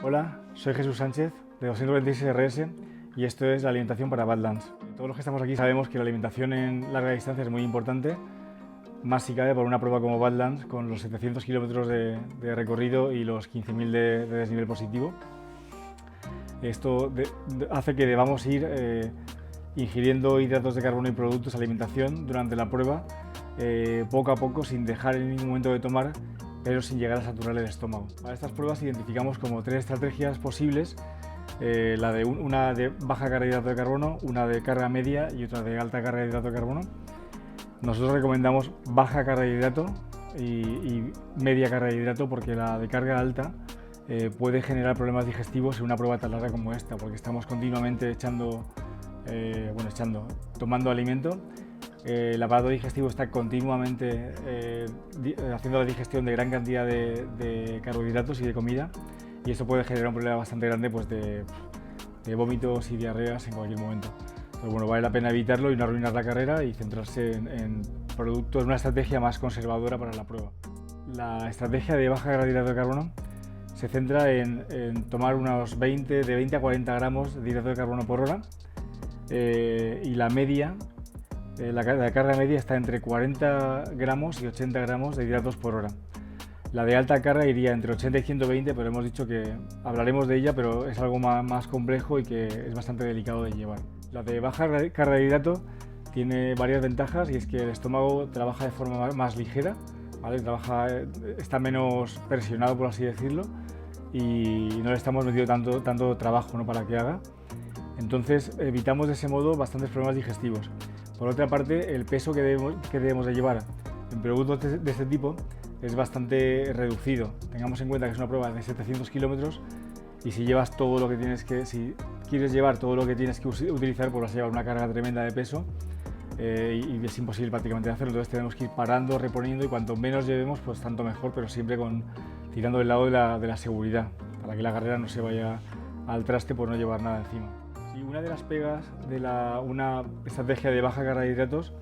Hola, soy Jesús Sánchez de 226RS y esto es la alimentación para Badlands. Todos los que estamos aquí sabemos que la alimentación en larga distancia es muy importante, más si cabe por una prueba como Badlands con los 700 kilómetros de recorrido y los 15.000 de desnivel positivo. Esto hace que debamos ir ingiriendo hidratos de carbono y productos de alimentación durante la prueba, poco a poco, sin dejar en ningún momento de tomar, pero sin llegar a saturar el estómago. Para estas pruebas identificamos como tres estrategias posibles, una de baja carga de hidrato de carbono, una de carga media y otra de alta carga de hidrato de carbono. Nosotros recomendamos baja carga de hidrato y media carga de hidrato porque la de carga alta puede generar problemas digestivos en una prueba tan larga como esta, porque estamos continuamente tomando alimento. El aparato digestivo está continuamente haciendo la digestión de gran cantidad de carbohidratos y de comida, y esto puede generar un problema bastante grande pues, de vómitos y diarreas en cualquier momento. Pero bueno, vale la pena evitarlo y no arruinar la carrera y centrarse en productos, una estrategia más conservadora para la prueba. La estrategia de baja carga de hidrato de carbono se centra en tomar unos de 20 a 40 gramos de hidrato de carbono por hora, y la media, la carga media está entre 40 gramos y 80 gramos de hidratos por hora. La de alta carga iría entre 80 y 120, pero hemos dicho que hablaremos de ella, pero es algo más complejo y que es bastante delicado de llevar. La de baja carga de hidrato tiene varias ventajas, y es que el estómago trabaja de forma más ligera, ¿vale? Está menos presionado, por así decirlo, y no le estamos metiendo tanto trabajo, ¿no?, para que haga. Entonces evitamos de ese modo bastantes problemas digestivos. Por otra parte, el peso que debemos de llevar en productos de este tipo es bastante reducido. Tengamos en cuenta que es una prueba de 700 kilómetros y si quieres llevar todo lo que tienes que utilizar, pues vas a llevar una carga tremenda de peso, y es imposible prácticamente hacerlo. Entonces tenemos que ir parando, reponiendo, y cuanto menos llevemos, pues tanto mejor, pero siempre tirando del lado de la seguridad, para que la carrera no se vaya al traste por no llevar nada encima. Y una de las pegas de una estrategia de baja carga de hidratos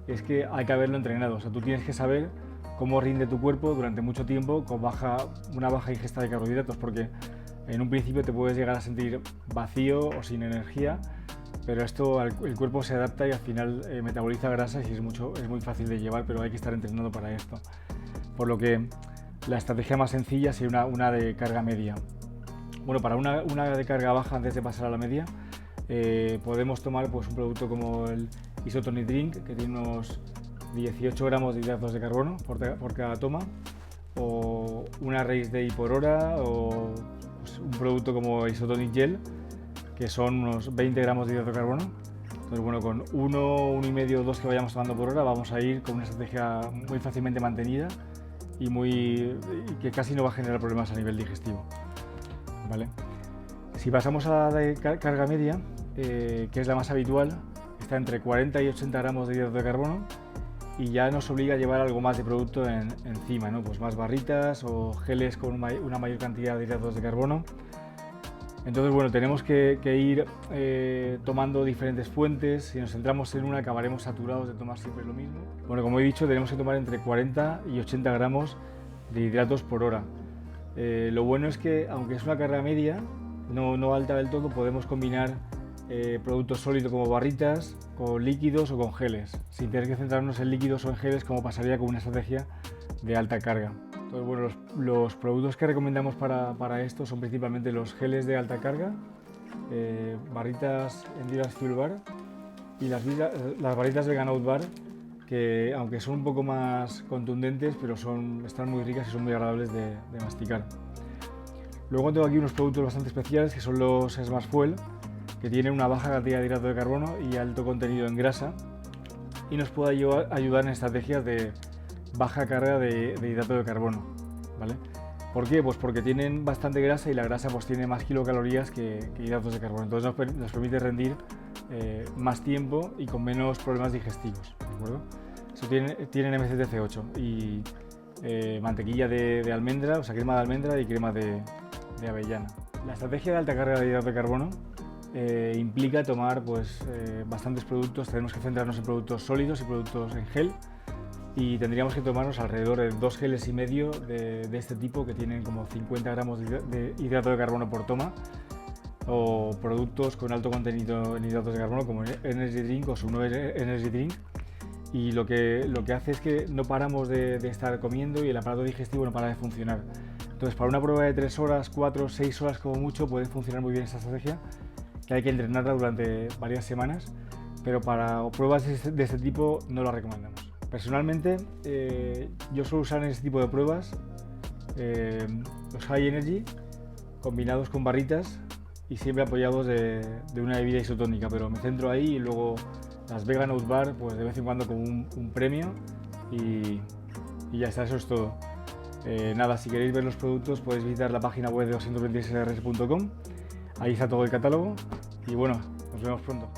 es que hay que haberlo entrenado. O sea, tú tienes que saber cómo rinde tu cuerpo durante mucho tiempo con una baja ingesta de carbohidratos, porque en un principio te puedes llegar a sentir vacío o sin energía, pero el cuerpo se adapta y al final metaboliza grasas y es muy fácil de llevar, pero hay que estar entrenando para esto. Por lo que la estrategia más sencilla sería una de carga media. Bueno, para una de carga baja, antes de pasar a la media, podemos tomar pues, un producto como el Isotonic Drink, que tiene unos 18 gramos de hidratos de carbono por cada toma, o una Race Day por hora, o pues, un producto como Isotonic Gel, que son unos 20 gramos de hidrato de carbono. Entonces, bueno, con 1,5 o 2 que vayamos tomando por hora, vamos a ir con una estrategia muy fácilmente mantenida y que casi no va a generar problemas a nivel digestivo, ¿vale? Si pasamos a la de carga media, que es la más habitual, está entre 40 y 80 gramos de hidrato de carbono, y ya nos obliga a llevar algo más de producto encima, ¿no? Pues más barritas o geles con una mayor cantidad de hidratos de carbono. Entonces, bueno, tenemos que ir tomando diferentes fuentes. Si nos centramos en una, acabaremos saturados de tomar siempre lo mismo. Bueno, como he dicho, tenemos que tomar entre 40 y 80 gramos de hidratos por hora. Lo bueno es que, aunque es una carga media, no alta del todo, podemos combinar productos sólidos como barritas con líquidos o con geles, sin tener que centrarnos en líquidos o en geles como pasaría con una estrategia de alta carga. Entonces, bueno, los productos que recomendamos para esto son principalmente los geles de alta carga, barritas Endurance Fuel Bar y las barritas Vegan Out Bar, que aunque son un poco más contundentes, pero están muy ricas y son muy agradables de masticar. Luego tengo aquí unos productos bastante especiales que son los Smart Fuel, que tienen una baja cantidad de hidrato de carbono y alto contenido en grasa, y nos puede ayudar en estrategias de baja carga de hidrato de carbono, ¿vale? ¿Por qué? Pues porque tienen bastante grasa y la grasa pues tiene más kilocalorías que hidratos de carbono, entonces nos permite rendir más tiempo y con menos problemas digestivos, ¿de acuerdo? Eso tienen MCT-C8 y mantequilla de almendra, o sea, crema de almendra y crema de avellana. La estrategia de alta carga de hidrato de carbono implica tomar bastantes productos. Tenemos que centrarnos en productos sólidos y productos en gel, y tendríamos que tomarnos alrededor de 2,5 geles de este tipo, que tienen como 50 gramos de hidrato de carbono por toma, o productos con alto contenido en hidratos de carbono como Energy Drink o Suno Energy Drink. Y lo que hace es que no paramos de estar comiendo y el aparato digestivo no para de funcionar. Entonces, para una prueba de 3 horas, 4, 6 horas como mucho puede funcionar muy bien esta estrategia, que hay que entrenarla durante varias semanas, pero para pruebas de este tipo no la recomendamos. Personalmente, yo suelo usar en este tipo de pruebas los High Energy combinados con barritas y siempre apoyados de una bebida isotónica, pero me centro ahí, y luego las Vegan Oat Bar pues de vez en cuando como un premio, y ya está, eso es todo. Nada, si queréis ver los productos podéis visitar la página web de 226rs.com, ahí está todo el catálogo, y bueno, nos vemos pronto.